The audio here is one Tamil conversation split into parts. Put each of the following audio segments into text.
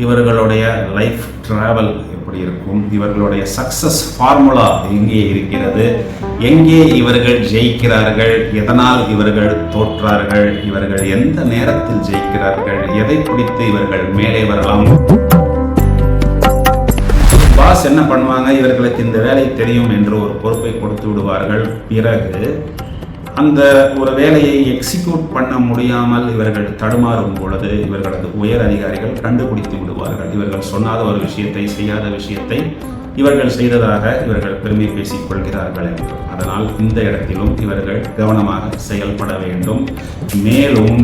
இவர்களுடைய லைஃப் டிராவல் எப்படி இருக்கும், இவர்களுடைய சக்சஸ் ஃபார்முலா எங்கே இருக்கிறது, எங்கே இவர்கள் ஜெயிக்கிறார்கள், எதனால் இவர்கள் தோற்றார்கள், இவர்கள் எந்த நேரத்தில் ஜெயிக்கிறார்கள், எதை பிடித்து இவர்கள் மேலே வரலாம். பாஸ் என்ன பண்ணுவாங்க, இவர்களுக்கு இந்த வேலை தெரியும் என்று ஒரு பொறுப்பை கொடுத்து விடுவார்கள். பிறகு அந்த ஒரு வேலையை எக்ஸிக்யூட் பண்ண முடியாமல் இவர்கள் தடுமாறும் பொழுது இவர்களது உயர் அதிகாரிகள் கண்டுபிடித்து விடுவார்கள். இவர்கள் சொன்னாத ஒரு விஷயத்தை, செய்யாத விஷயத்தை இவர்கள் செய்ததாக இவர்கள் பெருமை பேசிக் கொள்கிறார்கள் என்று. அதனால் இந்த இடத்திலும் இவர்கள் கவனமாக செயல்பட வேண்டும். மேலும்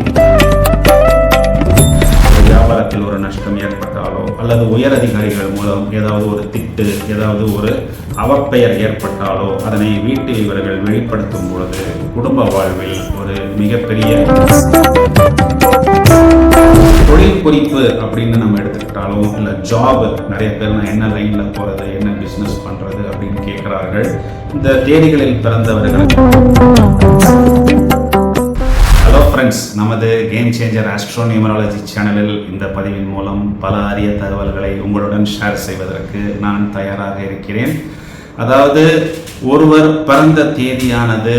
வியாபாரத்தில் ஒரு நஷ்டம் ஏற்பட்டாலோ அல்லது உயர் அதிகாரிகள் மூலம் ஏதாவது ஒரு திட்டு, ஏதாவது ஒரு அவப்பெயர் ஏற்பட்டாலோ அதனை வீட்டில் இவர்கள் வெளிப்படுத்தும் பொழுது குடும்ப வாழ்வில் ஒரு மிகப்பெரிய தொழில் குறிப்பு அப்படின்னு நம்ம எடுத்துக்கிட்டாலும், இல்லை ஜாப், நிறைய பேர் நான் என்ன லைனில் போகிறது, என்ன பிஸ்னஸ் பண்ணுறது அப்படின்னு கேட்குறார்கள். இந்த தேதிகளில் பிறந்தவர்கள். ஹலோ ஃப்ரெண்ட்ஸ், நமது கேம் சேஞ்சர் ஆஸ்ட்ரோ நியூமராலஜி சேனலில் இந்த பதிவின் மூலம் பல அரிய தகவல்களை உங்களுடன் ஷேர் செய்வதற்கு நான் தயாராக இருக்கிறேன். அதாவது ஒருவர் பிறந்த தேதியானது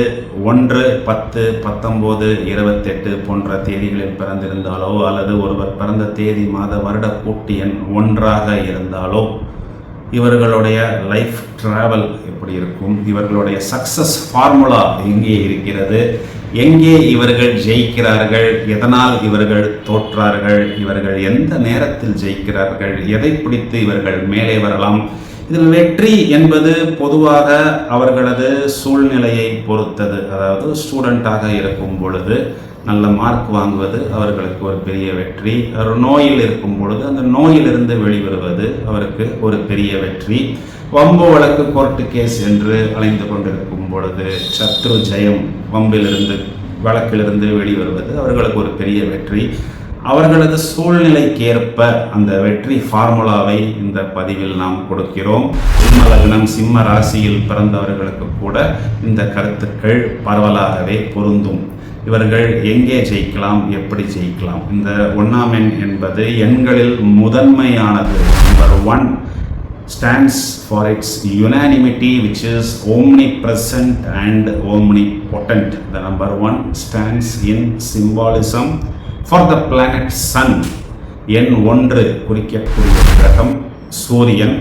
1, 10, 19, 28 போன்ற தேதிகளில் பிறந்திருந்தாலோ அல்லது ஒருவர் பிறந்த தேதி, மாத, வருட கூட்டு எண் 1ஆக இருந்தாலோ இவர்களுடைய லைஃப் டிராவல் எப்படி இருக்கும், இவர்களுடைய சக்சஸ் ஃபார்முலா எங்கே இருக்கிறது, எங்கே இவர்கள் ஜெயிக்கிறார்கள், எதனால் இவர்கள் தோற்றார்கள், இவர்கள் எந்த நேரத்தில் ஜெயிக்கிறார்கள், எதை பிடித்து இவர்கள் மேலே வரலாம். இதில் வெற்றி என்பது பொதுவாக அவர்களது சூழ்நிலையை பொறுத்தது. அதாவது ஸ்டூடெண்ட்டாக இருக்கும் பொழுது நல்ல மார்க் வாங்குவது அவர்களுக்கு ஒரு பெரிய வெற்றி. ஒரு நோயில் இருக்கும் பொழுது அந்த நோயிலிருந்து வெளிவருவது அவருக்கு ஒரு பெரிய வெற்றி. வம்பு வழக்கு, கோர்ட்டு கேஸ் என்று அலைந்து கொண்டிருக்கும் பொழுது சத்ரு ஜெயம், வம்பிலிருந்து வழக்கிலிருந்து வெளிவருவது அவர்களுக்கு ஒரு பெரிய வெற்றி. அவர்களது சூழ்நிலைக்கேற்ப அந்த வெற்றி ஃபார்முலாவை இந்த பதிவில் நாம் கொடுக்கிறோம். சிம்ம லக்னம், சிம்ம ராசியில் பிறந்தவர்களுக்கு கூட இந்த கருத்துக்கள் பரவலாகவே பொருந்தும். இவர்கள் எங்கே ஜெயிக்கலாம், எப்படி ஜெயிக்கலாம். இந்த 1ஆம் எண் என்பது எண்களில் முதன்மையானது. Number 1 stands for its unanimity, which is omnipresent and omnipotent. The number 1 stands in symbolism for the planet Sun. எண் 1 குறிக்கக்கூடிய கிரகம் சூரியன்.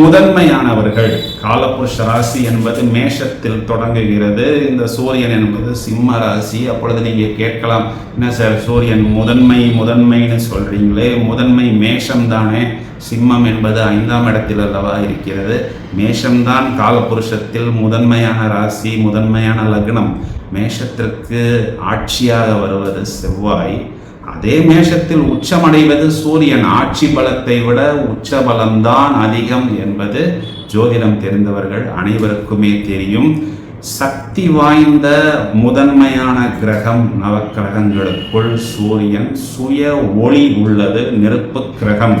முதன்மையானவர்கள். காலபுருஷ ராசி என்பது மேஷத்தில் தொடங்குகிறது. இந்த சூரியன் என்பது சிம்ம ராசி. அப்பொழுது நீங்கள் கேட்கலாம், என்ன சார் சூரியன் முதன்மைன்னு சொல்றீங்களே, முதன்மை மேஷம் தானே, சிம்மம் என்பது 5ஆம் இடத்தில் அல்லவா இருக்கிறது. மேஷம்தான் காலபுருஷத்தில் முதன்மையான ராசி, முதன்மையான லக்னம். மேஷத்திற்கு ஆட்சியாக வருவது செவ்வாய். அதே மேஷத்தில் உச்சமடைவது சூரியன். ஆட்சி பலத்தை விட உச்ச பலம்தான் அதிகம் என்பது ஜோதிடம் தெரிந்தவர்கள் அனைவருக்குமே தெரியும். சக்தி வாய்ந்த முதன்மையான கிரகம் நவக்கிரகங்களுக்குள் சூரியன். சுய ஒளி உள்ளது, நெருப்பு கிரகம்.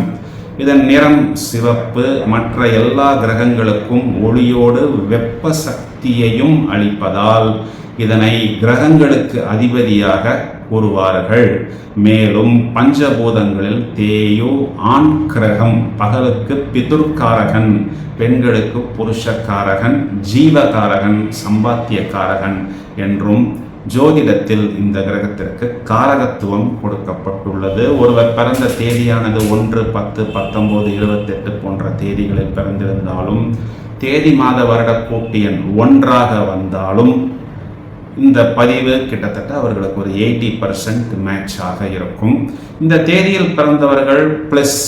இதன் நிறம் சிவப்பு. மற்ற எல்லா கிரகங்களுக்கும் ஒளியோடு வெப்ப சக்தியையும் அளிப்பதால் இதனை கிரகங்களுக்கு அதிபதியாக கூறுவார்கள். மேலும் பஞ்சபூதங்களில் தேயு ஆண் கிரகம். பகலுக்கு பிதுர்காரகன், பெண்களுக்கு புருஷக்காரகன், ஜீவகாரகன், சம்பாத்தியக்காரகன் என்றும் ஜோதிடத்தில் இந்த கிரகத்திற்கு காரகத்துவம் கொடுக்கப்பட்டுள்ளது. ஒருவர் பிறந்த தேதியானது 1, 10, 19, 28 போன்ற தேதிகளில் பிறந்திருந்தாலும், தேதி, மாத, வருட கூட்டு எண் 1ஆக வந்தாலும் இந்த பதிவு கிட்டத்தட்ட அவர்களுக்கு ஒரு 80% மேட்சாக இருக்கும். இந்த தேதியில் பிறந்தவர்கள் பிளஸ்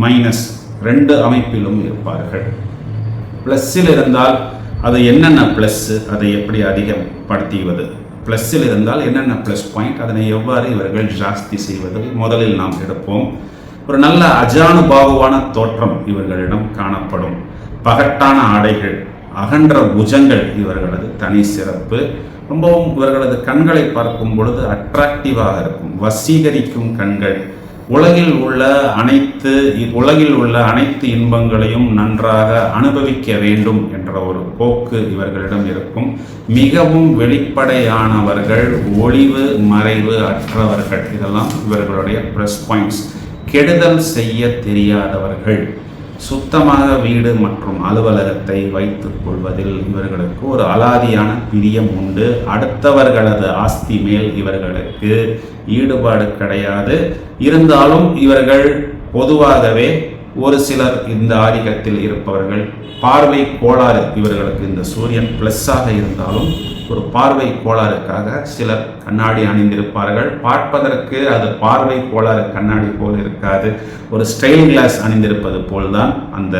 மைனஸ் 2 அமைப்பிலும் இருப்பார்கள். பிளஸ்ஸில் இருந்தால் அது என்னென்ன ப்ளஸ், அதை எப்படி அதிகப்படுத்துவது, ப்ளஸ்ஸில் இருந்தால் என்னென்ன ப்ளஸ் பாயிண்ட், அதனை எவ்வாறு இவர்கள் ஜாஸ்தி செய்வது முதலில் நாம் எடுப்போம். ஒரு நல்ல அஜானுபாகுவான தோற்றம் இவர்களிடம் காணப்படும். பகட்டான ஆடைகள், அகன்ற புஜங்கள் இவர்களது தனி சிறப்பு. ரொம்பவும் இவர்களது கண்களை பார்க்கும் பொழுது அட்ராக்டிவாக இருக்கும், வசீகரிக்கும் கண்கள். உலகில் உள்ள அனைத்து இன்பங்களையும் நன்றாக அனுபவிக்க வேண்டும் என்ற ஒரு போக்கு இவர்களிடம் இருக்கும். மிகவும் வெளிப்படையானவர்கள், ஒளிவு மறைவு அற்றவர்கள். இதெல்லாம் இவர்களுடைய ப்ளஸ் பாயிண்ட்ஸ். கெடுதல் செய்ய தெரியாதவர்கள். சுத்தமாக வீடு மற்றும் அலுவலகத்தை வைத்துக் கொள்வதில் இவர்களுக்கு ஒரு அலாதியான பிரியம் உண்டு. அடுத்தவர்களது ஆஸ்தி மேல் இவர்களுக்கு ஈடுபாடு கிடையாது. இருந்தாலும் இவர்கள் பொதுவாகவே ஒரு சிலர் இந்த ஆதிக்கத்தில் இருப்பவர்கள் பார்வை கோளாறு, இவர்களுக்கு இந்த சூரியன் பிளஸ்ஸாக இருந்தாலும் ஒரு பார்வை கோளாறுக்காக சிலர் கண்ணாடி அணிந்திருப்பார்கள். பார்ப்பதற்கு அது பார்வை கோளாறு கண்ணாடி போல் இருக்காது, ஒரு ஸ்டைல் கிளாஸ் அணிந்திருப்பது போல்தான் அந்த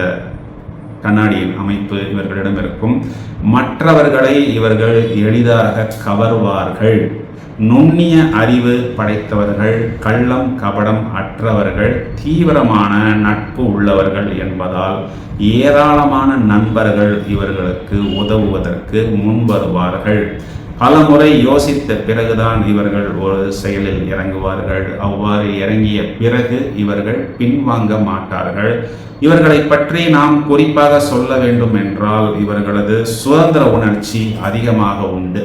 கண்ணாடியின் அமைப்பு இவர்களிடம் இருக்கும். மற்றவர்களை இவர்கள் எளிதாக கவர்வார்கள். நுண்ணிய அறிவு படைத்தவர்கள், கள்ளம் கபடம் அற்றவர்கள், தீவிரமான நட்பு உள்ளவர்கள் என்பதால் ஏராளமான நண்பர்கள் இவர்களுக்கு உதவுவதற்கு முன்வருவார்கள். பலமுறை யோசித்த பிறகுதான் இவர்கள் ஒரு செயலில் இறங்குவார்கள். அவ்வாறு இறங்கிய பிறகு இவர்கள் பின்வாங்க மாட்டார்கள். இவர்களை பற்றி நாம் குறிப்பாக சொல்ல வேண்டும் என்றால் இவர்களது சுதந்திர உணர்ச்சி அதிகமாக உண்டு.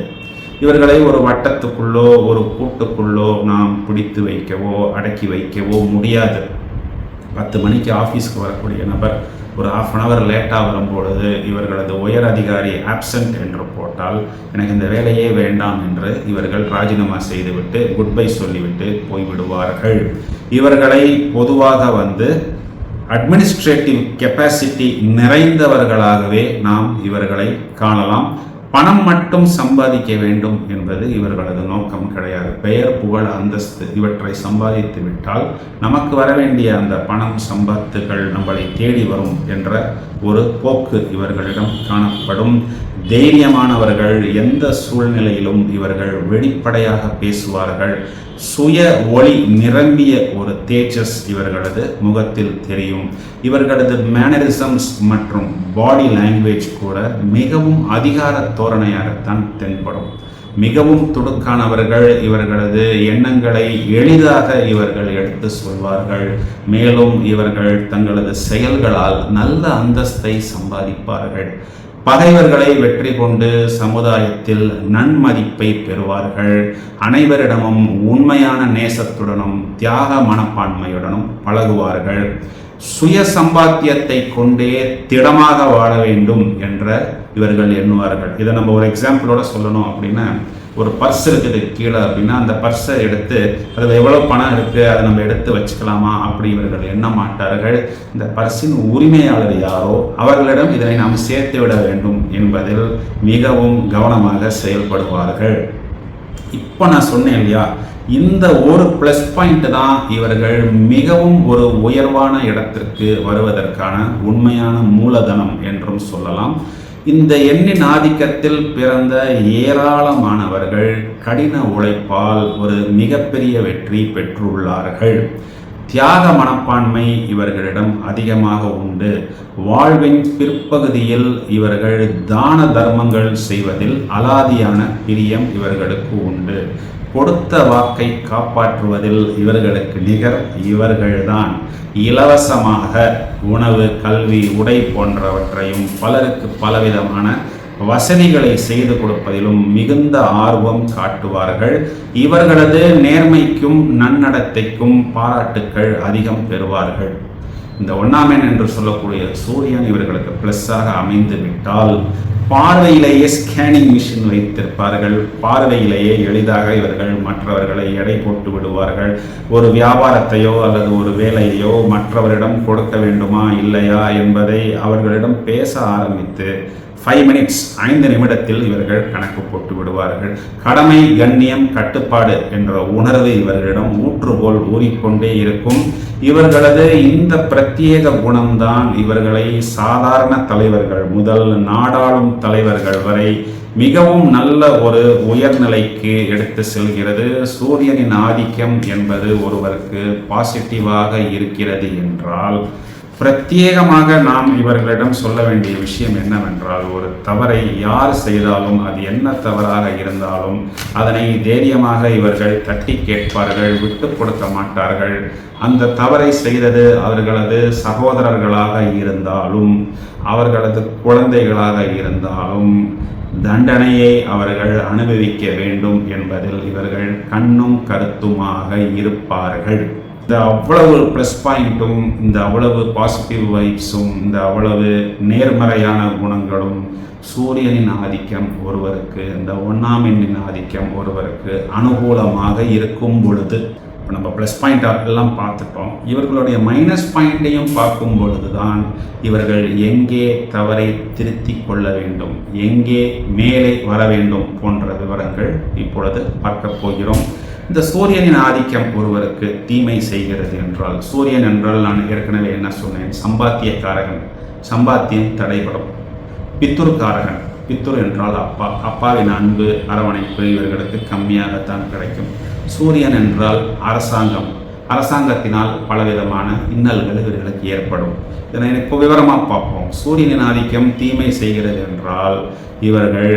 இவர்களை ஒரு வட்டத்துக்குள்ளோ ஒரு கூட்டுக்குள்ளோ நாம் பிடித்து வைக்கவோ அடக்கி வைக்கவோ முடியாது. 10 மணிக்கு ஆஃபீஸ்க்கு வரக்கூடிய நபர் ஒரு ½ hour லேட்டாக வரும்பொழுது இவர்களது உயர் அதிகாரி ஆப்சண்ட் என்று போட்டால் எனக்கு இந்த வேலையே வேண்டாம் என்று இவர்கள் ராஜினாமா செய்துவிட்டு குட் பை சொல்லிவிட்டு போய்விடுவார்கள். இவர்களை பொதுவாக அட்மினிஸ்ட்ரேட்டிவ் கெப்பாசிட்டி நிறைந்தவர்களாகவே நாம் இவர்களை காணலாம். பணம் மட்டும் சம்பாதிக்க வேண்டும் என்பது இவர்களது நோக்கம் கிடையாது. பெயர், புகழ், அந்தஸ்து இவற்றை சம்பாதித்து விட்டால் நமக்கு வர வேண்டிய அந்த பணம் சம்பத்துகள் நம்மளை தேடி வரும் என்ற ஒரு போக்கு இவர்களிடம் காணப்படும். தைரியமானவர்கள், எந்த சூழ்நிலையிலும் இவர்கள் வெளிப்படையாக பேசுவார்கள். சுய ஒளி நிரம்பிய ஒரு தேஜஸ் இவர்களது முகத்தில் தெரியும். இவர்களது மேனரிசம்ஸ் மற்றும் பாடி லாங்குவேஜ் கூட மிகவும் அதிகார தோரணையாகத்தான் தென்படும். மிகவும் துடுக்கானவர்கள். இவர்களது எண்ணங்களை எளிதாக இவர்கள் எடுத்து சொல்வார்கள். மேலும் இவர்கள் தங்களது செயல்களால் நல்ல அந்தஸ்தை சம்பாதிப்பார்கள். பகைவர்களை வெற்றி கொண்டு சமுதாயத்தில் நன்மதிப்பை பெறுவார்கள். அனைவரிடமும் உண்மையான நேசத்துடனும் தியாக மனப்பான்மையுடனும் பழகுவார்கள். சுய சம்பாத்தியத்தை கொண்டே திடமாக வாழ வேண்டும் என்ற இவர்கள் எண்ணுவார்கள். இதை நம்ம ஒரு எக்ஸாம்பிளோட சொல்லணும் அப்படின்னா, ஒரு பர்ஸ் இருக்குது கீழே அப்படின்னா அந்த பர்ஸை எடுத்து அதில் எவ்வளோ பணம் இருக்குது அதை நம்ம எடுத்து வச்சுக்கலாமா அப்படி இவர்கள் எண்ண மாட்டார்கள். இந்த பர்ஸின் உரிமையாளர் யாரோ அவர்களிடம் இதனை நாம் சேர்த்து விட வேண்டும் என்பதில் மிகவும் கவனமாக செயல்படுவார்கள். இப்போ நான் சொன்னேன் இல்லையா, இந்த ஒரு ப்ளஸ் பாயிண்ட் தான் இவர்கள் மிகவும் ஒரு உயர்வான இடத்திற்கு வருவதற்கான உண்மையான மூலதனம் என்றும் சொல்லலாம். இந்த எண்ணின் ஆதிக்கத்தில் பிறந்த ஏராளமானவர்கள் கடின உழைப்பால் ஒரு மிகப்பெரிய வெற்றி பெற்றுள்ளார்கள். தியாக மனப்பான்மை இவர்களிடம் அதிகமாக உண்டு. வாழ்வின் பிற்பகுதியில் இவர்கள் தான தர்மங்கள் செய்வதில் அலாதியான பிரியம் இவர்களுக்கு உண்டு. கொடுத்த வாக்கை காப்பாற்றுவதில் இவர்களுக்கு நிகர் இவர்கள்தான். இலவசமாக உணவு, கல்வி, உடை போன்றவற்றையும் பலருக்கு பலவிதமான வசதிகளை செய்து கொடுப்பதிலும் மிகுந்த ஆர்வம் காட்டுவார்கள். இவர்களது நேர்மைக்கும் நன்னடத்தைக்கும் பாராட்டுக்கள் அதிகம் பெறுவார்கள். இந்த 1ஆம் எண் என்று சொல்லக்கூடிய சூரியன் இவர்களுக்கு பிளஸ்ஸாக அமைந்து விட்டால் பார்வையிலேயே ஸ்கேனிங் மிஷின் வைத்திருப்பார்கள். பார்வையிலேயே எளிதாக இவர்கள் மற்றவர்களை எடை போட்டு விடுவார்கள். ஒரு வியாபாரத்தையோ அல்லது ஒரு வேலையோ மற்றவரிடம் கொடுக்க வேண்டுமா இல்லையா என்பதை அவர்களிடம் பேச ஆரம்பித்து 5 minutes 5 நிமிடத்தில் இவர்கள் கணக்கு போட்டு விடுவார்கள். கடமை, கண்ணியம், கட்டுப்பாடு என்ற உணர்வு இவர்களிடம் ஊற்றுபோல் ஊறிக்கொண்டே இருக்கும். இவர்களது இந்த பிரத்யேக குணம்தான் இவர்களை சாதாரண தலைவர்கள் முதல் நாடாளும் தலைவர்கள் வரை மிகவும் நல்ல ஒரு உயர்நிலைக்கு எடுத்து செல்கிறது. சூரியனின் ஆதிக்கம் என்பது ஒருவருக்கு பாசிட்டிவாக இருக்கிறது என்றால் பிரத்யேகமாக நாம் இவர்களிடம் சொல்ல வேண்டிய விஷயம் என்னவென்றால், ஒரு தவறை யார் செய்தாலும் அது என்ன தவறாக இருந்தாலும் அதனை தைரியமாக இவர்கள் தட்டி கேட்பார்கள், விட்டு கொடுக்க மாட்டார்கள். அந்த தவறை செய்தது அவர்களது சகோதரர்களாக இருந்தாலும் அவர்களது குழந்தைகளாக இருந்தாலும் தண்டனையை அவர்கள் அனுபவிக்க வேண்டும் என்பதில் இவர்கள் கண்ணும் கருத்துமாக இருப்பார்கள். இந்த அவ்வளவு ப்ளஸ் பாயிண்ட்டும், இந்த அவ்வளவு பாசிட்டிவ் வைப்ஸும், இந்த அவ்வளவு நேர்மறையான குணங்களும், சூரியனின் ஆதிக்கம் ஒருவருக்கு, இந்த 1ஆம் எண்ணின் ஆதிக்கம் ஒருவருக்கு அனுகூலமாக இருக்கும் பொழுது, இப்போ நம்ம ப்ளஸ் பாயிண்ட் எல்லாம் பார்த்துட்டோம், இவர்களுடைய மைனஸ் பாயிண்ட்டையும் பார்க்கும் பொழுது தான் இவர்கள் எங்கே தவறை திருத்தி கொள்ள வேண்டும், எங்கே மேலே வர வேண்டும் போன்ற விவரங்கள் இப்பொழுது பார்க்க போகிறோம். இந்த சூரியனின் ஆதிக்கம் ஒருவருக்கு தீமை செய்கிறது என்றால், சூரியன் என்றால் நான் ஏற்கனவே என்ன சொன்னேன், சம்பாத்தியக்காரகன், சம்பாத்தியம் தடைபடும். பித்துருக்காரகன், பித்துர் என்றால் அப்பா, அப்பாவின் அன்பு அரவணைப்பு இவர்களுக்கு கம்மியாகத்தான் கிடைக்கும். சூரியன் என்றால் அரசாங்கம், அரசாங்கத்தினால் பலவிதமான இன்னல்கள் இவர்களுக்கு ஏற்படும். இதனை இப்போ விவரமாக பார்ப்போம். சூரியனின் ஆதிக்கம் தீமை செய்கிறது என்றால் இவர்கள்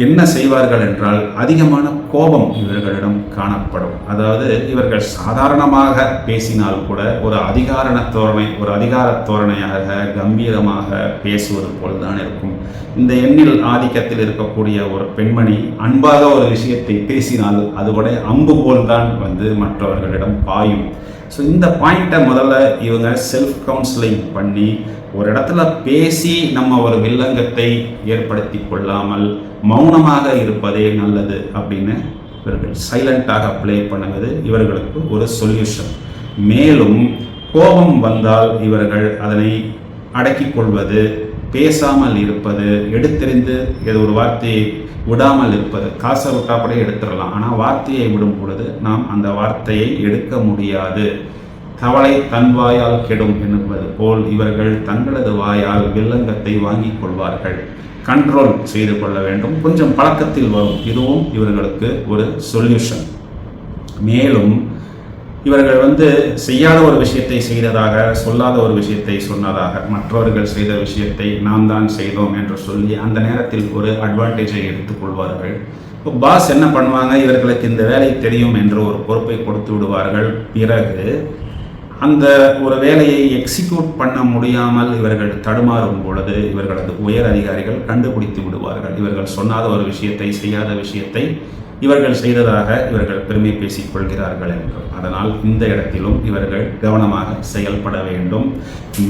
என்ன செய்வார்கள் என்றால் அதிகமான கோபம் இவர்களிடம் காணப்படும். அதாவது இவர்கள் சாதாரணமாக பேசினால் கூட ஒரு அதிகார தோரணையாக கம்பீரமாக பேசுவது போல்தான் இருக்கும். இந்த எண்ணில் ஆதிக்கத்தில் இருக்கக்கூடிய ஒரு பெண்மணி அன்பாக ஒரு விஷயத்தை பேசினால் அது கூட அம்பு போல்தான் மற்றவர்களிடம் பாயும். ஸோ இந்த பாயிண்ட்டை முதல்ல இவங்க செல்ஃப் கவுன்சிலிங் பண்ணி ஒரு இடத்துல பேசி நம்ம ஒரு வில்லங்கத்தை ஏற்படுத்தி கொள்ளாமல் மௌனமாக இருப்பதே நல்லது அப்படின்னு இவர்கள் சைலண்டாக ப்ளே பண்ணுவது இவர்களுக்கு ஒரு சொல்யூஷன். மேலும் கோபம் வந்தால் இவர்கள் அதனை அடக்கிக் கொள்வது, பேசாமல் இருப்பது, எடுத்தெறிந்து ஏதோ ஒரு வார்த்தையை விடாமல் இருப்பது. காசை விட்டா கூட எடுத்துடலாம், ஆனால் வார்த்தையை விடும் பொழுது நாம் அந்த வார்த்தையை எடுக்க முடியாது. தவளை தன் வாயால் கெடும் என்பது போல் இவர்கள் தங்களது வாயால் வில்லங்கத்தை வாங்கிக் கொள்வார்கள். கண்ட்ரோல் செய்து கொள்ள வேண்டும், கொஞ்சம் பழக்கத்தில் வரும். இதுவும் இவர்களுக்கு ஒரு சொல்யூஷன். மேலும் இவர்கள் செய்யாத ஒரு விஷயத்தை செய்ததாக, சொல்லாத ஒரு விஷயத்தை சொன்னதாக, மற்றவர்கள் செய்த விஷயத்தை நாம் தான் செய்தோம் என்று சொல்லி அந்த நேரத்தில் ஒரு அட்வான்டேஜை எடுத்துக்கொள்வார்கள். இப்போ பாஸ் என்ன பண்ணுவாங்க, இவர்களுக்கு இந்த வேலை தெரியும் என்று ஒரு பொறுப்பை கொடுத்து விடுவார்கள். பிறகு அந்த ஒரு வேலையை எக்ஸிக்யூட் பண்ண முடியாமல் இவர்கள் தடுமாறும் பொழுது இவர்களது உயர் அதிகாரிகள் கண்டுபிடித்து விடுவார்கள். இவர்கள் சொன்னாத ஒரு விஷயத்தை, செய்யாத விஷயத்தை இவர்கள் செய்ததாக இவர்கள் பெருமை பேசிக் கொள்கிறார்கள் என்று. அதனால் இந்த இடத்திலும் இவர்கள் கவனமாக செயல்பட வேண்டும்.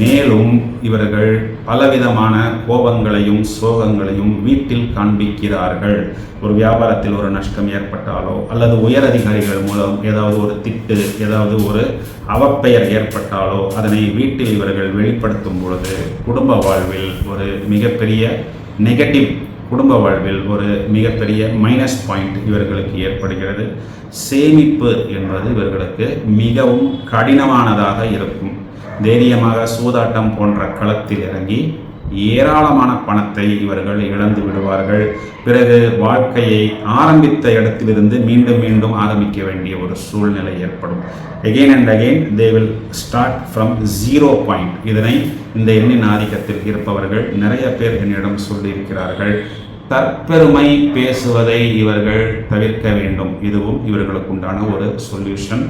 மேலும் இவர்கள் பலவிதமான கோபங்களையும் சோகங்களையும் வீட்டில் காண்பிக்கிறார்கள். ஒரு வியாபாரத்தில் ஒரு நஷ்டம் ஏற்பட்டாலோ அல்லது உயர் அதிகாரிகள் மூலம் ஏதாவது ஒரு திட்டு, ஏதாவது ஒரு அவப்பெயர் ஏற்பட்டாலோ அதனை வீட்டில் இவர்கள் வெளிப்படுத்தும் பொழுது குடும்ப வாழ்வில் ஒரு மிகப்பெரிய நெகட்டிவ், குடும்ப வாழ்வில் ஒரு மிகப்பெரிய மைனஸ் பாயிண்ட் இவர்களுக்கு ஏற்படுகிறது. சேமிப்பு என்பது இவர்களுக்கு மிகவும் கடினமானதாக இருக்கும். தைரியமாக சூதாட்டம் போன்ற களத்தில் இறங்கி ஏராளமான பணத்தை இவர்கள் இழந்து விடுவார்கள். பிறகு வாழ்க்கையை ஆரம்பித்த இடத்திலிருந்து மீண்டும் மீண்டும் ஆரம்பிக்க வேண்டிய ஒரு சூழ்நிலை ஏற்படும். again and again they will start from 0 point. இதனை இந்த எண்ணின் ஆதிக்கத்தில் இருப்பவர்கள் நிறைய பேர் என்னிடம் சொல்லியிருக்கிறார்கள். தற்பெருமை பேசுவதை இவர்கள் தவிர்க்க வேண்டும். இதுவும் இவர்களுக்கு உண்டான ஒரு சொல்யூஷன்.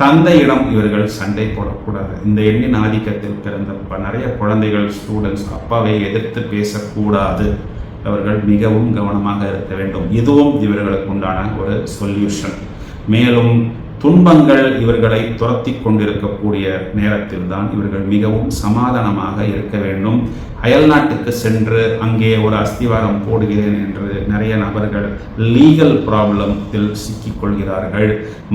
தந்தையிடம் இவர்கள் சண்டை போடக்கூடாது. இந்த எண்ணின் ஆதிக்கத்தில் பிறந்த நிறைய குழந்தைகள், ஸ்டூடெண்ட்ஸ் அப்பாவை எதிர்த்து பேசக்கூடாது. அவர்கள் மிகவும் கவனமாக இருக்க வேண்டும். இதுவும் இவர்களுக்கு உண்டான ஒரு சொல்யூஷன். மேலும் துன்பங்கள் இவர்களை துரத்தி கொண்டிருக்கக்கூடிய நேரத்தில் தான் இவர்கள் மிகவும் சமாதானமாக இருக்க வேண்டும். அயல் நாட்டுக்கு சென்று அங்கே ஒரு அஸ்திவாரம் போடுகிறேன் என்று நிறைய நபர்கள் லீகல் ப்ராப்ளத்தில் சிக்கிக்கொள்கிறார்கள்.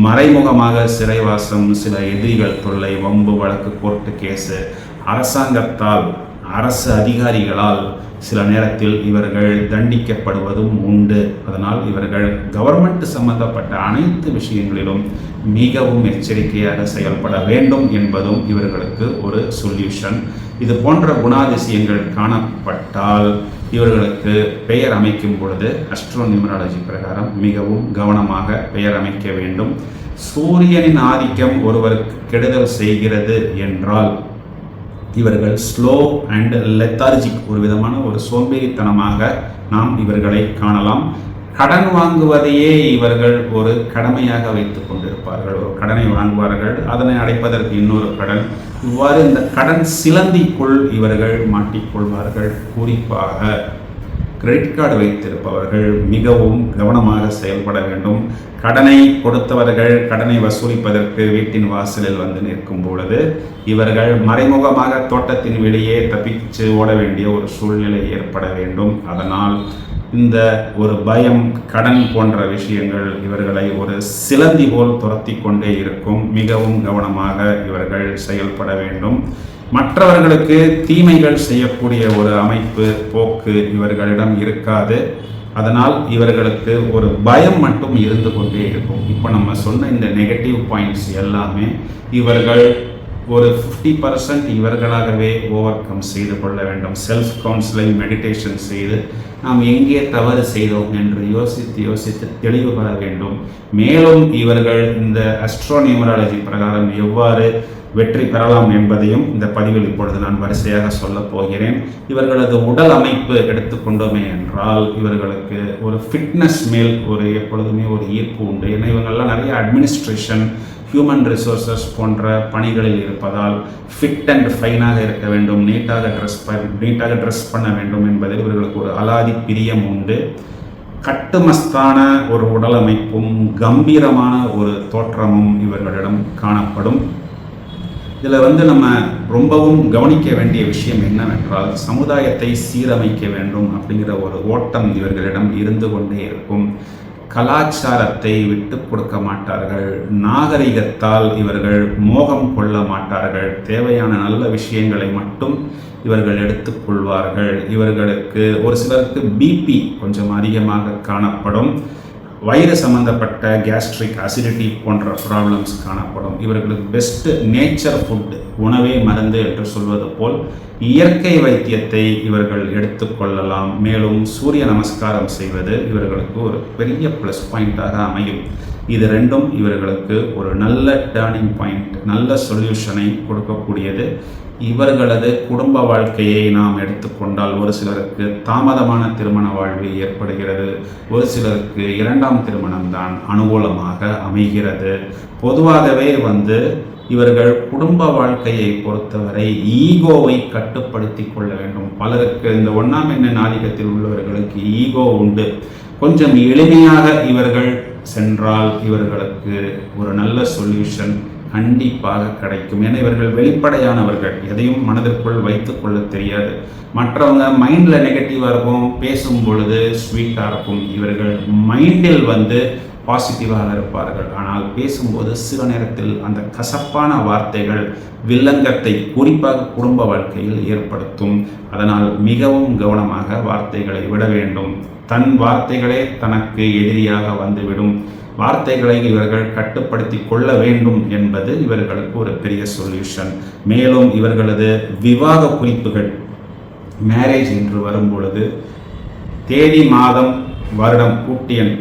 மறைமுகமாக சிறைவாசம், சில எதிரிகள் தொல்லை, வம்பு வழக்கு, கோர்ட்டு கேஸு, அரசாங்கத்தால், அரசு அதிகாரிகளால் சில நேரத்தில் இவர்கள் தண்டிக்கப்படுவதும் உண்டு. அதனால் இவர்கள் கவர்மெண்ட் சம்பந்தப்பட்ட அனைத்து விஷயங்களிலும் மிகவும் எச்சரிக்கையாக செயல்பட வேண்டும் என்பதும் இவர்களுக்கு ஒரு சொல்யூஷன். இது போன்ற குணாதிசயங்கள் காணப்பட்டால் இவர்களுக்கு பெயர் அமைக்கும் பொழுது அஸ்ட்ரோ நியூமராலஜி பிரகாரம் மிகவும் கவனமாக பெயர் அமைக்க வேண்டும். சூரியனின் ஆதிக்கம் ஒருவருக்கு கெடுதல் செய்கிறது என்றால் இவர்கள் ஸ்லோ அண்ட் லெத்தார்ஜிக், ஒரு விதமான ஒரு சோம்பேறித்தனமாக நாம் இவர்களை காணலாம். கடன் வாங்குவதையே இவர்கள் ஒரு கடமையாக வைத்துக் கொண்டிருப்பார்கள். ஒரு கடனை வாங்குவார்கள், அதனை அடைப்பதற்கு இன்னொரு கடன், இவ்வாறு இந்த கடன் சிலந்திக்குள் இவர்கள் மாட்டிக்கொள்வார்கள். குறிப்பாக கிரெடிட் கார்டு வைத்திருப்பவர்கள் மிகவும் கவனமாக செயல்பட வேண்டும். கடனை கொடுத்தவர்கள் கடனை வசூலிப்பதற்கு வீட்டின் வாசலில் வந்து நிற்கும் பொழுது இவர்கள் மறைமுகமாக தோட்டத்தின் வெளியே தப்பிச்சு ஓட வேண்டிய ஒரு சூழ்நிலை ஏற்பட வேண்டும். அதனால் இந்த ஒரு பயம், கடன் போன்ற விஷயங்கள் இவர்களை ஒரு சிலந்தி போல் துரத்தி கொண்டே இருக்கும். மிகவும் கவனமாக இவர்கள் செயல்பட வேண்டும். மற்றவர்களுக்கு தீமைகள் செய்யக்கூடிய ஒரு அமைப்பு, போக்கு இவர்களிடம் இருக்காது. அதனால் இவர்களுக்கு ஒரு பயம் மட்டும் இருந்து கொண்டே இருக்கும். இப்போ நம்ம சொன்ன இந்த நெகட்டிவ் பாயிண்ட்ஸ் எல்லாமே இவர்கள் ஒரு 50% இவர்களாகவே ஓவர் கம் செய்து கொள்ள வேண்டும். செல்ஃப் கவுன்சிலிங், மெடிடேஷன் செய்து நாம் எங்கே தவறு செய்தோம் என்று யோசித்து தெளிவு பெற வேண்டும். மேலும் இவர்கள் இந்த அஸ்ட்ரோநியூமராலஜி பிரகாரம் எவ்வாறு வெற்றி பெறலாம் என்பதையும் இந்த பதிவில் இப்பொழுது நான் வரிசையாக சொல்லப் போகிறேன். இவர்களது உடல் அமைப்பு எடுத்துக்கொண்டோமே என்றால் இவர்களுக்கு ஒரு ஃபிட்னஸ் மேல் ஒரு எப்பொழுதுமே ஒரு ஈர்ப்பு உண்டு. ஏன்னா இவங்கெல்லாம் நிறைய அட்மினிஸ்ட்ரேஷன், ஹியூமன் ரிசோர்சஸ் போன்ற பணிகளில் இருப்பதால் ஃபிட் அண்ட் ஃபைனாக இருக்க வேண்டும், நீட்டாக ட்ரெஸ் பண்ண வேண்டும் என்பதில் இவர்களுக்கு ஒரு அலாதி பிரியம் உண்டு. கட்டுமஸ்தான ஒரு உடல் அமைப்பும் கம்பீரமான ஒரு தோற்றமும் இவர்களிடம் காணப்படும். இதில் நம்ம ரொம்பவும் கவனிக்க வேண்டிய விஷயம் என்னவென்றால், சமுதாயத்தை சீரமைக்க வேண்டும் அப்படிங்கிற ஒரு ஓட்டம் இவர்களிடம் இருந்து கொண்டே இருக்கும். கலாச்சாரத்தை விட்டு கொடுக்க மாட்டார்கள். நாகரிகத்தால் இவர்கள் மோகம் கொள்ள மாட்டார்கள். தேவையான நல்ல விஷயங்களை மட்டும் இவர்கள் எடுத்துக்கொள்வார்கள். இவர்களுக்கு ஒரு சிலருக்கு பிபி கொஞ்சம் அதிகமாக காணப்படும். வயிறு சம்பந்தப்பட்ட கேஸ்ட்ரிக் அசிடிட்டி போன்ற ப்ராப்ளம்ஸ் காணப்படும். இவர்களுக்கு பெஸ்ட் நேச்சர் ஃபுட், உணவே மருந்து என்று சொல்வது போல் இயற்கை வைத்தியத்தை இவர்கள் எடுத்துக்கொள்ளலாம். மேலும் சூரிய நமஸ்காரம் செய்வது இவர்களுக்கு ஒரு பெரிய ப்ளஸ் பாயிண்டாக அமையும். இது ரெண்டும் இவர்களுக்கு ஒரு நல்ல டேர்னிங் பாயிண்ட், நல்ல சொல்யூஷனை கொடுக்கக்கூடியது. இவர்களது குடும்ப வாழ்க்கையை நாம் எடுத்துக்கொண்டால் ஒரு சிலருக்கு தாமதமான திருமண வாழ்வு ஏற்படுகிறது. ஒரு சிலருக்கு 2ஆம் திருமணம் தான் அனுகூலமாக அமைகிறது. பொதுவாகவே இவர்கள் குடும்ப வாழ்க்கையை பொறுத்தவரை ஈகோவை கட்டுப்படுத்தி கொள்ள வேண்டும். பலருக்கு இந்த 1ஆம் எண்ண நாளிகத்தில் உள்ளவர்களுக்கு ஈகோ உண்டு. கொஞ்சம் எளிமையாக இவர்கள் சென்றால் இவர்களுக்கு ஒரு நல்ல சொல்யூஷன் கண்டிப்பாக கிடைக்கும். ஏன்னா இவர்கள் வெளிப்படையானவர்கள், எதையும் மனதிற்குள் வைத்து கொள்ள தெரியாது. மற்றவங்க மைண்டில் நெகட்டிவாக இருக்கும், பேசும் பொழுது ஸ்வீட்டாக இருக்கும். இவர்கள் மைண்டில் பாசிட்டிவாக இருப்பார்கள். ஆனால் பேசும்போது சில நேரத்தில் அந்த கசப்பான வார்த்தைகள் வில்லங்கத்தை குறிப்பாக குடும்ப வாழ்க்கையில் ஏற்படுத்தும். அதனால் மிகவும் கவனமாக வார்த்தைகளை விட வேண்டும். தன் வார்த்தைகளே தனக்கு எதிரியாக வந்துவிடும். வார்த்தைகளை இவர்கள் கட்டுப்படுத்தி கொள்ள வேண்டும் என்பது இவர்களுக்கு ஒரு பெரிய சொல்யூஷன். மேலும் இவர்களது விவாக குறிப்புகள், மேரேஜ் என்று வரும் பொழுது தேதி, மாதம், வருடம், கூட்டியன்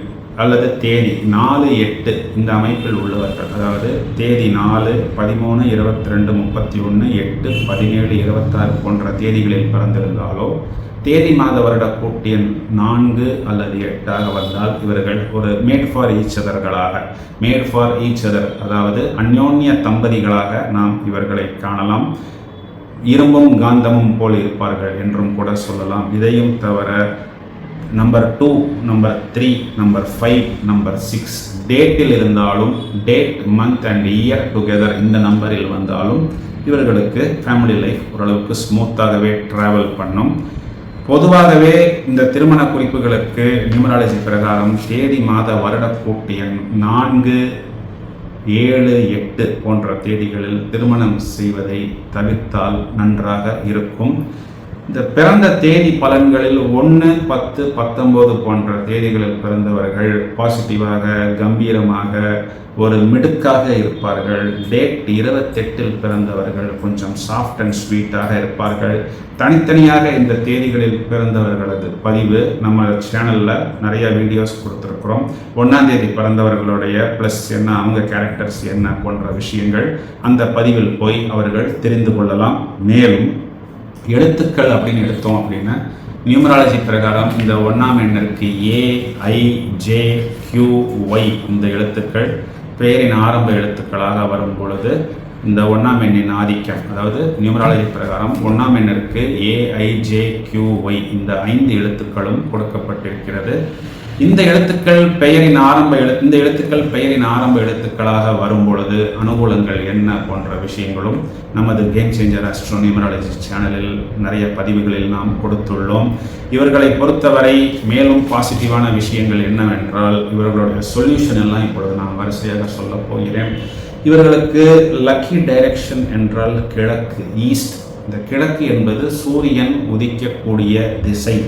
அல்லது தேதி 4, 8 இந்த அமைப்பில் உள்ளவர்கள், அதாவது தேதி 4, 13, 22, 31, 8, 17, 26 போன்ற தேதிகளில் பிறந்திருந்தாலோ தேதி, மாத, வருட கூட்டியன் 4 அல்லது 8 வந்தால் இவர்கள் ஒரு மேட் ஃபார் ஈச் அதர், அதாவது அந்யோன்ய தம்பதிகளாக நாம் இவர்களை காணலாம். இரும்பும் காந்தமும் போல் இருப்பார்கள் என்றும் கூட சொல்லலாம். இதையும் தவிர நம்பர் 2, நம்பர் 3, நம்பர் 5, நம்பர் 6 டேட்டில் இருந்தாலும், date, month and year together இந்த நம்பரில் வந்தாலும் இவர்களுக்கு ஃபேமிலி லைஃப் ஓரளவுக்கு ஸ்மூத்தாகவே ட்ராவல் பண்ணும். பொதுவாகவே இந்த திருமண குறிப்புகளுக்கு நியூமராலஜி பிரகாரம் தேதி, மாத, வருட கூட்டியன் 4, 7, 8 போன்ற தேதிகளில் திருமணம் செய்வதை தவிர்த்தால் நன்றாக இருக்கும். இந்த பிறந்த தேதி பலன்களில் 1, 10, 19 போன்ற தேதிகளில் பிறந்தவர்கள் பாசிட்டிவாக, கம்பீரமாக, ஒரு மிடுக்காக இருப்பார்கள். டேட் 28 பிறந்தவர்கள் கொஞ்சம் சாஃப்ட் அண்ட் ஸ்வீட்டாக இருப்பார்கள். தனித்தனியாக இந்த தேதிகளில் பிறந்தவர்களது பதிவு நம்ம சேனலில் நிறைய வீடியோஸ் கொடுத்துருக்குறோம். 1ஆம் தேதி பிறந்தவர்களுடைய ப்ளஸ் என்ன, அவங்க கேரக்டர்ஸ் என்ன போன்ற விஷயங்கள் அந்த பதிவில் போய் அவர்கள் தெரிந்து கொள்ளலாம். மேலும் எழுத்துக்கள் அப்படின்னு எடுத்தோம் அப்படின்னா நியூமராலஜி பிரகாரம் இந்த 1ஆம் எண்ணிற்கு AIJQY இந்த எழுத்துக்கள் பெயரின் ஆரம்ப எழுத்துக்களாக வரும் பொழுது இந்த ஒன்றாம் எண்ணின் ஆதிக்கம், அதாவது நியூமராலஜி பிரகாரம் ஒன்றாம் எண்ணிற்கு AIJQY இந்த 5 எழுத்துக்களும் கொடுக்கப்பட்டிருக்கிறது. இந்த எழுத்துக்கள் பெயரின் ஆரம்ப எழுத்துக்களாக வரும் பொழுது அனுகூலங்கள் என்ன போன்ற விஷயங்களும் நமது கேம் சேஞ்சர் ஆஸ்ட்ரோ நியூமராலஜி சேனலில் நிறைய பதிவுகளில் நாம் கொடுத்துள்ளோம். இவர்களை பொறுத்தவரை மேலும் பாசிட்டிவான விஷயங்கள் என்னவென்றால், இவர்களுடைய சொல்யூஷன் எல்லாம் இப்பொழுது நான் வரிசையாக சொல்ல போகிறேன். இவர்களுக்கு லக்கி டைரக்ஷன் என்றால் கிழக்கு, ஈஸ்ட். இந்த கிழக்கு என்பது சூரியன் உதிக்கக்கூடிய திசை.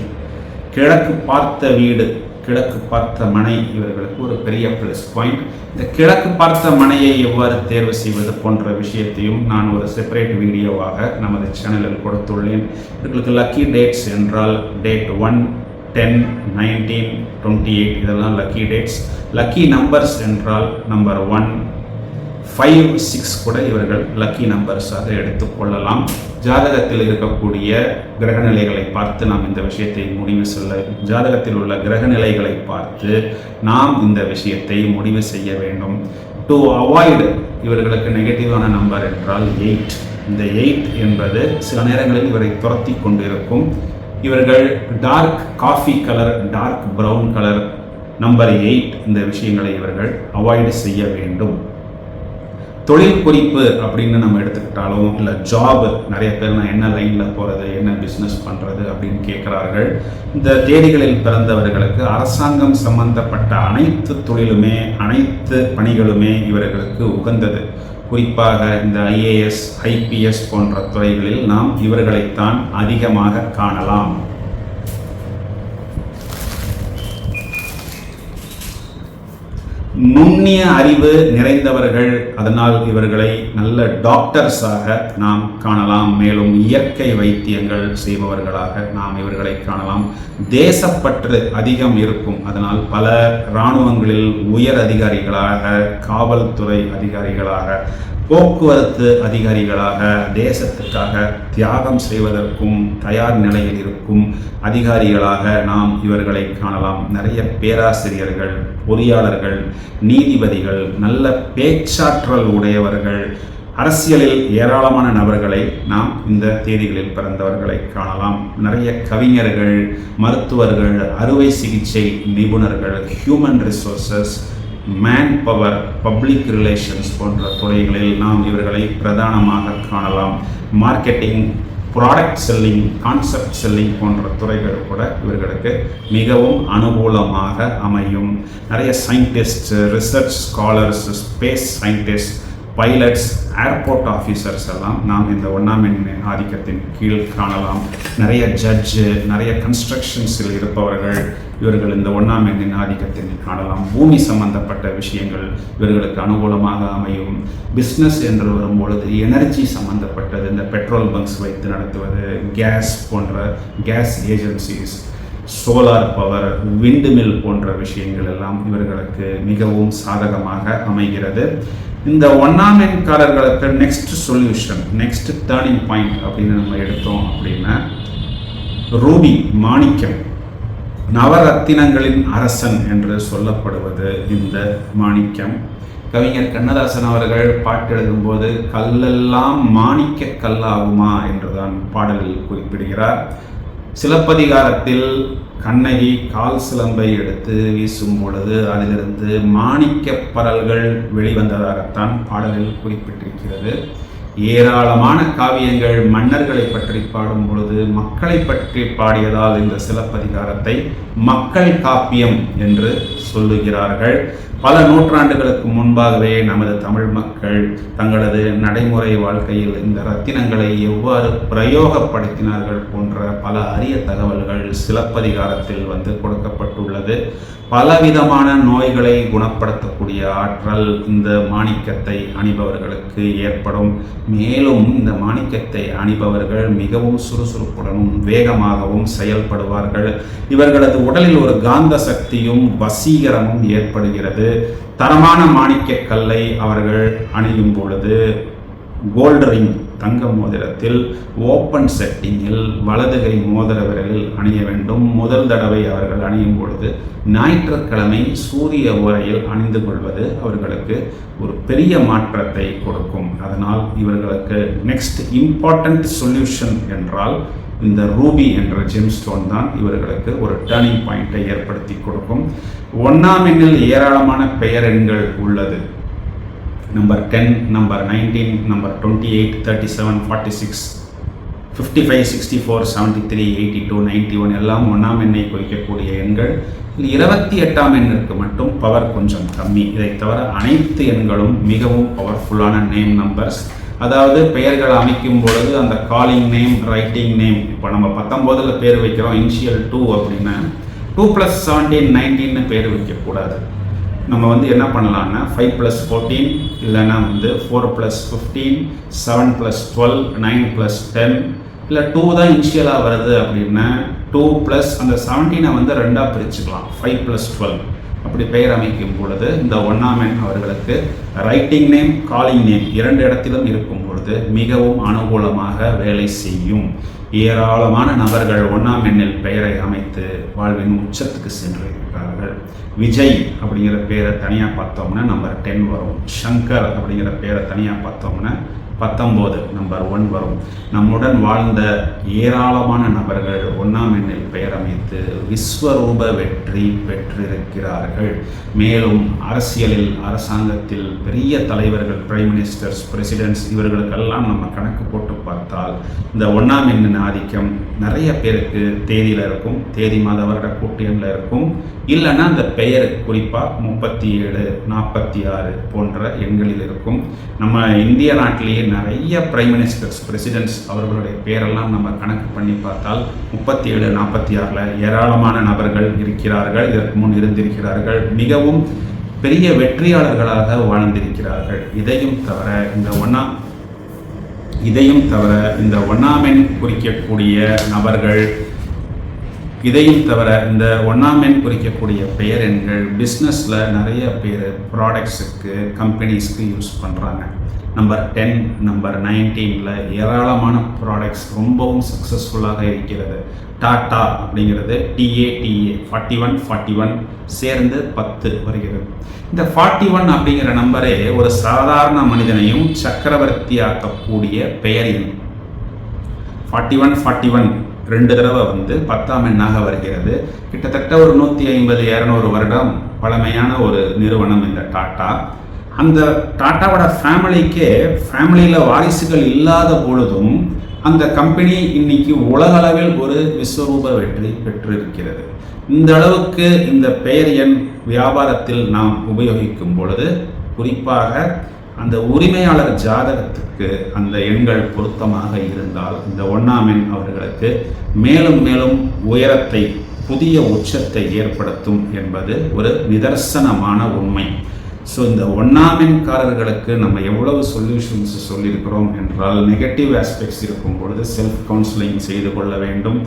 கிழக்கு பார்த்த வீடு, கிழக்கு பார்த்த மனை இவர்களுக்கு ஒரு பெரிய ப்ளஸ் பாயிண்ட். இந்த கிழக்கு பார்த்த மனையை எவ்வாறு தேர்வு செய்வது போன்ற விஷயத்தையும் நான் ஒரு செப்பரேட் வீடியோவாக நமது சேனலில் கொடுத்துள்ளேன். இவர்களுக்கு லக்கி டேட்ஸ் என்றால் டேட் 1, 10, 19, 28 இதெல்லாம் லக்கி டேட்ஸ். லக்கி நம்பர்ஸ் என்றால் நம்பர் 1, 5, 6 கூட இவர்கள் லக்கி நம்பர்ஸாக எடுத்துக்கொள்ளலாம். ஜாதகத்தில் இருக்கக்கூடிய கிரகநிலைகளை பார்த்து நாம் இந்த விஷயத்தை முடிவு செய்ய, ஜாதகத்தில் உள்ள கிரகநிலைகளை பார்த்து நாம் இந்த விஷயத்தை முடிவு செய்ய வேண்டும். டு அவாய்டு இவர்களுக்கு நெகட்டிவான நம்பர் என்றால் 8. இந்த 8 என்பது சில நேரங்களில் இவரை துரத்தி கொண்டிருக்கும். இவர்கள் dark coffee colour, dark brown colour, number 8 இந்த விஷயங்களை இவர்கள் அவாய்டு செய்ய வேண்டும். தொழில் குறிப்பு அப்படின்னு நம்ம எடுத்துக்கிட்டாலும், இல்லை ஜாப், நிறைய பேர் நான் என்ன லைனில் போகிறது, என்ன பிஸ்னஸ் பண்ணுறது அப்படின்னு கேட்குறார்கள். இந்த தேதிகளில் பிறந்தவர்களுக்கு அரசாங்கம் சம்பந்தப்பட்ட அனைத்து தொழிலுமே, அனைத்து பணிகளுமே இவர்களுக்கு உகந்தது. குறிப்பாக இந்த IAS, IPS போன்ற துறைகளில் நாம் இவர்களைத்தான் அதிகமாக காணலாம். நுண்ணிய அறிவு நிறைந்தவர்கள், அதனால் இவர்களை நல்ல டாக்டர்ஸாக நாம் காணலாம். மேலும் இயற்கை வைத்தியங்கள் செய்பவர்களாக நாம் இவர்களை காணலாம். தேசப்பற்று அதிகம் இருக்கும், அதனால் பல இராணுவங்களில் உயர் அதிகாரிகளாக, காவல்துறை அதிகாரிகளாக, போக்குவரத்து அதிகாரிகளாக, தேசத்துக்காக தியாகம் செய்வதற்கும் தயார் நிலையில் இருக்கும் அதிகாரிகளாக நாம் இவர்களை காணலாம். நிறைய பேராசிரியர்கள், பொறியாளர்கள், நீதிபதிகள், நல்ல பேச்சாற்றல் உடையவர்கள், அரசியலில் ஏராளமான நபர்களை நாம் இந்த தேதிகளில் பிறந்தவர்களை காணலாம். நிறைய கவிஞர்கள், மருத்துவர்கள், அறுவை சிகிச்சை நிபுணர்கள், human resources, man power, public relations போன்ற துறைகளில் நாம் இவர்களை பிரதானமாக காணலாம். Marketing, product selling, concept selling போன்ற துறைகள் கூட இவர்களுக்கு மிகவும் அனுகூலமாக அமையும். நிறைய scientist, research scholars, space scientist, pilots, airport officers எல்லாம் நாம் இந்த 1ஆம் எண் ஆதிக்கத்தின் கீழ் காணலாம். நிறைய ஜட்ஜு, நிறைய கன்ஸ்ட்ரக்ஷன்ஸில் இருப்பவர்கள் இவர்கள் இந்த 1ஆம் எண்ணின் ஆதிக்கத்தின் காணலாம். பூமி சம்பந்தப்பட்ட விஷயங்கள் இவர்களுக்கு அனுகூலமாக அமையும். பிஸ்னஸ் என்று வரும்பொழுது எனர்ஜி சம்பந்தப்பட்டது, இந்த பெட்ரோல் பங்க்ஸ் வைத்து நடத்துவது, கேஸ் போன்ற gas agencies, solar power, windmill போன்ற விஷயங்கள் எல்லாம் இவர்களுக்கு மிகவும் சாதகமாக அமைகிறது. இந்த 1ஆம் எண்காரர்களுக்கு next solution, next turning point அப்படின்னு நம்ம எடுத்தோம் அப்படின்னா, ரூபி, மாணிக்கம், நவரத்தினங்களின் அரசன் என்று சொல்லப்படுவது இந்த மாணிக்கம். கவிஞர் கண்ணதாசன் அவர்கள் பாட்டு எழுதும்போது கல்லெல்லாம் மாணிக்க கல்லாகுமா என்றுதான் பாடலில் குறிப்பிடுகிறார். சிலப்பதிகாரத்தில் கண்ணகி கால் சிலம்பை எடுத்து வீசும் பொழுது அதிலிருந்து மாணிக்க பரல்கள் வெளிவந்ததாகத்தான் பாடலில் குறிப்பிட்டிருக்கிறது. ஏராளமான காவியங்கள் மன்னர்களை பற்றி பாடும் பொழுது மக்களை பற்றி பாடியதால் இந்த சிலப்பதிகாரத்தை மக்கள் காப்பியம் என்று சொல்லுகிறார்கள். பல நூற்றாண்டுகளுக்கு முன்பாகவே நமது தமிழ் மக்கள் தங்களது நடைமுறை வாழ்க்கையில் இந்த ரத்தினங்களை எவ்வாறு பிரயோகப்படுத்தினார்கள் போன்ற பல அரிய தகவல்கள் சிலப்பதிகாரத்தில் கொடுக்கப்பட்டுள்ளது. பலவிதமான நோய்களை குணப்படுத்தக்கூடிய ஆற்றல் இந்த மாணிக்கத்தை அணிபவர்களுக்கு ஏற்படும். மேலும் இந்த மாணிக்கத்தை அணிபவர்கள் மிகவும் சுறுசுறுப்புடனும் வேகமாகவும் செயல்படுவார்கள். இவர்களது உடலில் ஒரு காந்த சக்தியும் வசீகரமும் ஏற்படுகிறது. தரமான மாணிக்க கல்லை அவர்கள் அணியும் பொழுது கோல்டு ரிங், தங்க மோதிரத்தில் ஓப்பன் செட்டிங்கில் வலதுகை மோதிர விரலில் அணிய வேண்டும். முதல் தடவை அவர்கள் அணியும் பொழுது ஞாயிற்றுக்கிழமை சூரிய உரையில் அணிந்து கொள்வது அவர்களுக்கு ஒரு பெரிய மாற்றத்தை கொடுக்கும். அதனால் இவர்களுக்கு நெக்ஸ்ட் இம்பார்ட்டன்ட் சொல்யூஷன் என்றால் இந்த ரூபி என்ற ஜெம்ஸ்டோன் தான் இவர்களுக்கு ஒரு டர்னிங் பாயிண்டை ஏற்படுத்தி கொடுக்கும். 1ஆம் எண்ணில் ஏராளமான பெயர் எண்கள் உள்ளது. நம்பர் 10, நம்பர் 19, நம்பர் 28, 37, 46, 55, 64, 73, 82, 91 எல்லாம் 1ஆம் எண்ணை குறிக்கக்கூடிய எண்கள். 28ஆம் எண்ணிற்கு மட்டும் பவர் கொஞ்சம் கம்மி. இதை தவிர அனைத்து எண்களும் மிகவும் பவர்ஃபுல்லான நேம் நம்பர்ஸ். அதாவது பெயர்கள் அமைக்கும் பொழுது அந்த காலிங் நேம், ரைட்டிங் நேம், இப்போ நம்ம 19 பேர் வைக்கிறோம், இனிஷியல் 2 அப்படின்னா 2 + 17 19 பேர் வைக்கக்கூடாது. நம்ம என்ன பண்ணலாம்னா 5 + 14 இல்லைன்னா 4 + 15, 7 + 12, 9 + 10 இல்லை 2 தான் இனிஷியலாக வருது அப்படின்னா 2 + அந்த 17 2ஆக பிரிச்சுக்கலாம், 5 + 12 அப்படி பெயர் அமைக்கும் பொழுது இந்த 1ஆம் எண் அவர்களுக்கு ரைட்டிங் நேம், காலிங் நேம் 2 இடத்திலும் இருக்கும் பொழுது மிகவும் அனுகூலமாக வேலை செய்யும். ஏராளமான நபர்கள் 1ஆம் எண்ணில் பெயரை அமைத்து வாழ்வின் உச்சத்துக்கு சென்றிருக்கிறார்கள். விஜய் அப்படிங்கிற பேரை தனியாக பார்த்தோம்னா நம்பர் 10 வரும். சங்கர் அப்படிங்கிற பேரை தனியாக பார்த்தோம்னா 19 நம்பர் 1 வரும். நம்முடன் வாழ்ந்த ஏராளமான நபர்கள் 1ஆம் எண்ணில் பெயர் அமைத்து விஸ்வரூப வெற்றி பெற்றிருக்கிறார்கள். மேலும் அரசியலில், அரசாங்கத்தில் பெரிய தலைவர்கள், பிரைம் மினிஸ்டர்ஸ், பிரசிடென்ட்ஸ் இவர்களுக்கெல்லாம் நம்ம கணக்கு போட்டு பார்த்தால் இந்த 1ஆம் எண்ணின் ஆதிக்கம் நிறைய பேருக்கு தேதியில் இருக்கும், தேதி மாத வருட கூட்டு எண்ணில் இருக்கும். இல்லைன்னா அந்த பெயர் குறிப்பாக 37, 46 போன்ற எண்களில் இருக்கும். நம்ம இந்திய நாட்டிலேயே நிறைய பிரைம் மினிஸ்டர்ஸ், பிரசிடென்ட்ஸ் அவர்களுடைய பேரெல்லாம் நம்ம கணக்கு பண்ணி பார்த்தால் 37, 46 ஏராளமான நபர்கள் இருக்கிறார்கள். இதற்கு முன் இருந்திருக்கிறார்கள். மிகவும் பெரிய வெற்றியாளர்களாக வாழ்ந்திருக்கிறார்கள். இதையும் தவிர இந்த 1ஆம் எண் குறிக்கக்கூடிய நபர்கள், இதையும் தவிர இந்த 1ஆம் எண் குறிக்கக்கூடிய பெயர் எண்கள் பிஸ்னஸில் நிறைய பேர் ப்ராடக்ட்ஸுக்கு, கம்பெனிஸ்க்கு யூஸ் பண்ணுறாங்க. நம்பர் 10, நம்பர் 19 ஏராளமான ப்ராடக்ட்ஸ் ரொம்பவும் சக்ஸஸ்ஃபுல்லாக இருக்கிறது. டாட்டா அப்படிங்கிறது TATA 41 41 சேர்ந்து 10 வருகிறது. இந்த 41 அப்படிங்கிற நம்பரே ஒரு சாதாரண மனிதனையும் சக்கரவர்த்தி ஆக்கக்கூடிய பெயர் எண். 41 41 2 தடவை 10ஆம் எண்ணாக வருகிறது. கிட்டத்தட்ட ஒரு 150 200 வருடம் பழமையான ஒரு நிறுவனம் இந்த டாட்டா. அந்த டாட்டாவோட ஃபேமிலியில் வாரிசுகள் இல்லாத பொழுதும் அந்த கம்பெனி இன்னைக்கு உலகளவில் ஒரு விஸ்வரூப வெற்றி பெற்றிருக்கிறது. இந்த அளவுக்கு இந்த பெயர் எண் வியாபாரத்தில் நாம் உபயோகிக்கும் பொழுது குறிப்பாக அந்த உரிமையாளர் ஜாதகத்துக்கு அந்த எண்கள் பொருத்தமாக இருந்தால் இந்த 1ஆம் எண் அவர்களுக்கு மேலும் மேலும் உயரத்தை, புதிய உச்சத்தை ஏற்படுத்தும் என்பது ஒரு நிதர்சனமான உண்மை. ஸோ இந்த 1ஆம் எண்காரர்களுக்கு நம்ம எவ்வளவு சொல்யூஷன்ஸ் சொல்லியிருக்கிறோம் என்றால், நெகட்டிவ் ஆஸ்பெக்ட்ஸ் இருக்கும் பொழுது செல்ஃப் கவுன்சிலிங் செய்து கொள்ள வேண்டும்.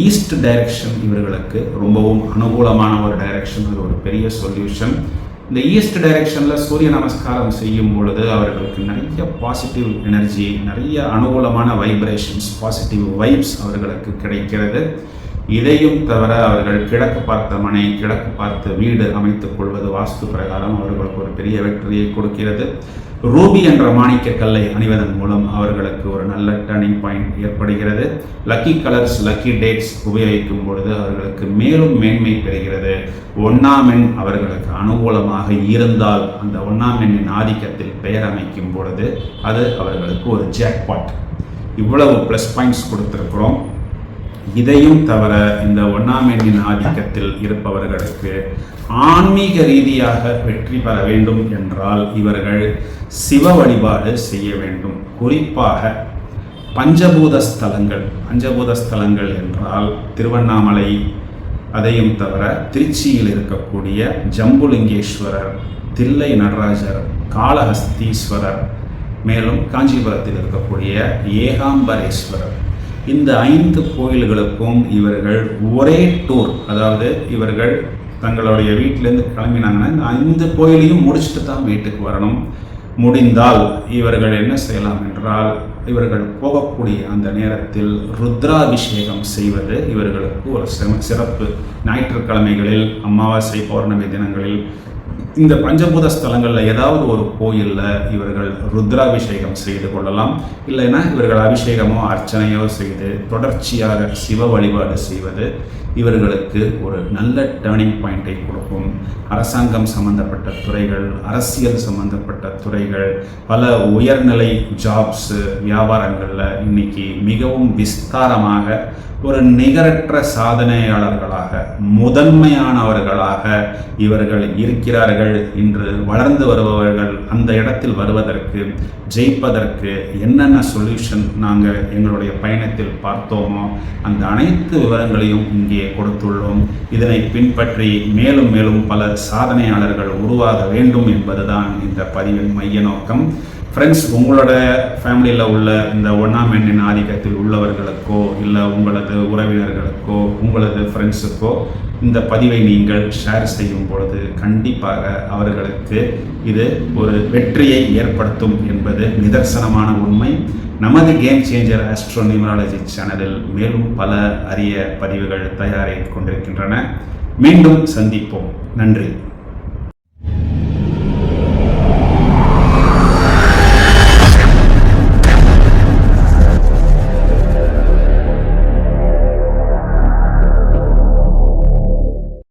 ஈஸ்ட் டைரக்ஷன் இவர்களுக்கு ரொம்பவும் அனுகூலமான ஒரு டைரக்ஷன், அது ஒரு பெரிய சொல்யூஷன். இந்த ஈஸ்ட் டைரக்ஷனில் சூரிய நமஸ்காரம் செய்யும் பொழுது அவர்களுக்கு நிறைய பாசிட்டிவ் எனர்ஜி, நிறைய அனுகூலமான வைப்ரேஷன்ஸ், பாசிட்டிவ் வைப்ஸ் அவர்களுக்கு கிடைக்கிறது. இதையும் தவிர அவர்கள் கிழக்கு பார்த்த மனை, கிழக்கு பார்த்த வீடு அமைத்துக் கொள்வது வாஸ்து பிரகாரம் அவர்களுக்கு ஒரு பெரிய வெற்றியை கொடுக்கிறது. ரூபி என்ற மாணிக்க கல்லை அணிவதன் மூலம் அவர்களுக்கு ஒரு நல்ல டர்னிங் பாயிண்ட் ஏற்படுகிறது. லக்கி கலர்ஸ், லக்கி டேட்ஸ் உபயோகிக்கும் பொழுது அவர்களுக்கு மேலும் மேன்மை பெறுகிறது. 1ஆம் எண் அவர்களுக்கு அனுகூலமாக இருந்தால் அந்த 1ஆம் எண்ணின் ஆதிக்கத்தில் பெயர் அமைக்கும் பொழுது அது அவர்களுக்கு ஒரு ஜாக்பாட். இவ்வளவு ப்ளஸ் பாயிண்ட்ஸ் கொடுத்திருக்கிறோம். இதையும் தவிர இந்த 1ஆம் எண்ணின் ஆதிக்கத்தில் இருப்பவர்களுக்கு ஆன்மீக ரீதியாக வெற்றி பெற வேண்டும் என்றால் இவர்கள் சிவ வழிபாடு செய்ய வேண்டும். குறிப்பாக பஞ்சபூத ஸ்தலங்கள் என்றால் திருவண்ணாமலை, அதையும் தவிர திருச்சியில் இருக்கக்கூடிய ஜம்புலிங்கேஸ்வரர், தில்லை நடராஜர், காளஹஸ்தீஸ்வரர், மேலும் காஞ்சிபுரத்தில் இருக்கக்கூடிய ஏகாம்பரேஸ்வரர், இந்த 5 கோயில்களுக்கும் இவர்கள் ஒரே டூர், அதாவது இவர்கள் தங்களுடைய வீட்டிலேருந்து கிளம்பினாங்கன்னா இந்த 5 கோயிலையும் முடிச்சுட்டு தான் வீட்டுக்கு வரணும். முடிந்தால் இவர்கள் என்ன செய்யலாம் என்றால் இவர்கள் போகக்கூடிய அந்த நேரத்தில் ருத்ராபிஷேகம் செய்வது இவர்களுக்கு ஒரு சிறப்பு. ஞாயிற்றுக்கிழமைகளில், அமாவாசை, பௌர்ணமி தினங்களில் இந்த பஞ்சபூத ஸ்தலங்களில் ஏதாவது ஒரு கோயிலில் இவர்கள் ருத்ராபிஷேகம் செய்து கொள்ளலாம். இல்லைன்னா இவர்கள் அபிஷேகமோ அர்ச்சனையோ செய்து தொடர்ச்சியாக சிவ வழிபாடு செய்வது இவர்களுக்கு ஒரு நல்ல டேர்னிங் பாயிண்டை கொடுக்கும். அரசாங்கம் சம்பந்தப்பட்ட துறைகள், அரசியல் சம்பந்தப்பட்ட துறைகள், பல உயர்நிலை ஜாப்ஸு, வியாபாரங்களில் இன்னைக்கு மிகவும் விஸ்தாரமாக ஒரு நிகரற்ற சாதனையாளர்களாக, முதன்மையானவர்களாக இவர்கள் இருக்கிறார்கள். இன்று வளர்ந்து வருபவர்கள் அந்த இடத்தில் வருவதற்கு, ஜெயிப்பதற்கு என்னென்ன சொல்யூஷன் நாங்கள் எங்களுடைய பயணத்தில் பார்த்தோமோ அந்த அனைத்து விவரங்களையும் இங்கே கொடுத்துள்ளோம். இதனை பின்பற்றி மேலும் மேலும் பல சாதனையாளர்கள் உருவாக வேண்டும் என்பதுதான் இந்த பதிவின் மைய நோக்கம். ஃப்ரெண்ட்ஸ், உங்களோட ஃபேமிலியில் உள்ள இந்த 1ஆம் எண்ணின் ஆதிக்கத்தில் உள்ளவர்களுக்கோ, இல்லை உங்களது உறவினர்களுக்கோ, உங்களது ஃப்ரெண்ட்ஸுக்கோ இந்த பதிவை நீங்கள் ஷேர் செய்யும் பொழுது கண்டிப்பாக அவர்களுக்கு இது ஒரு வெற்றியை ஏற்படுத்தும் என்பது நிதர்சனமான உண்மை. நமது கேம் சேஞ்சர் ஆஸ்ட்ரோ நியூமராலஜி சேனலில் மேலும் பல அரிய பதிவுகள் தயாராகிக் கொண்டிருக்கின்றன. மீண்டும் சந்திப்போம். நன்றி.